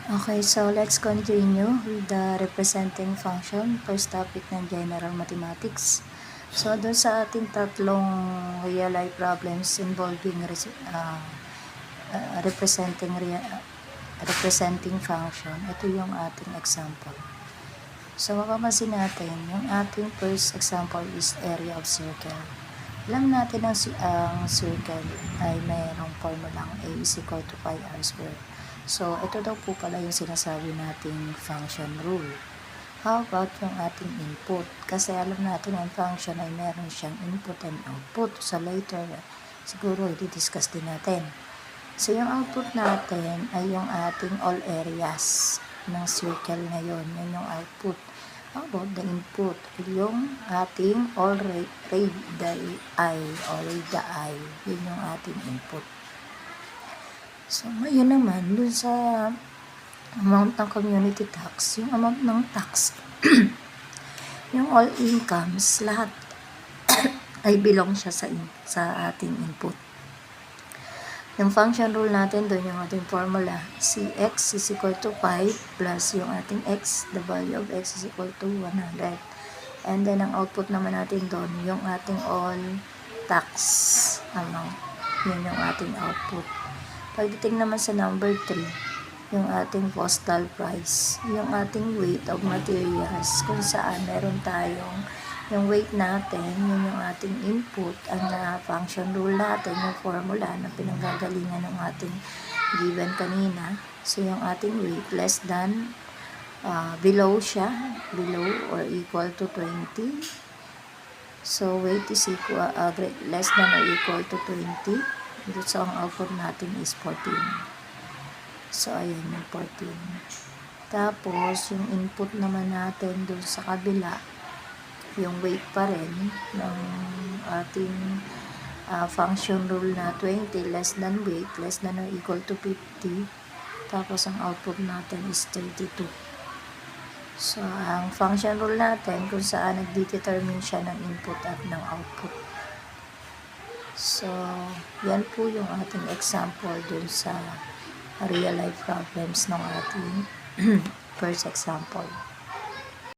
Okay, so let's continue with the representing function, first topic ng general mathematics. So, doon sa ating tatlong real-life problems involving representing function, ito yung ating example. So, mapapansin natin, yung ating first example is area of circle. Alam natin ang circle ay mayroong formulang A is equal to pi r squared. So, ito daw po pala yung sinasabi nating function rule. How about yung ating input? Kasi alam natin ang function ay meron siyang input and output. So, later, siguro i-discuss din natin. So, yung output natin ay yung ating all areas ng circle ngayon. Yan yung output. How about the input? Yung ating all radii or radii. Yun yung ating input. So, ngayon naman, dun sa amount ng community tax, yung amount ng tax, yung all incomes, lahat ay belong siya sa ating input. Yung function rule natin, doon yung ating formula, Cx is equal to 5 plus yung ating x, the value of x is equal to 100. And then, ang output naman natin doon, yung ating all tax amount. Yun yung ating output. Pagdating naman sa number 3, yung ating postal price, yung ating weight of materials, kung saan meron tayong yung weight natin, yun yung ating input, ang function rule natin, yung formula na pinanggagalingan ng ating given kanina. So, yung ating weight less than, below or equal to 20. So, weight is equal, less than or equal to 20. So, ang output natin is 14. So, ayan yung 14. Tapos, yung input naman natin doon sa kabila, yung weight pa rin ng ating function rule na 20 less than weight, less than or equal to 50. Tapos, ang output natin is 32. So, ang function rule natin kung saan nagdetermine siya ng input at ng output. So, yan po yung ating example dun sa real life problems ng ating first example.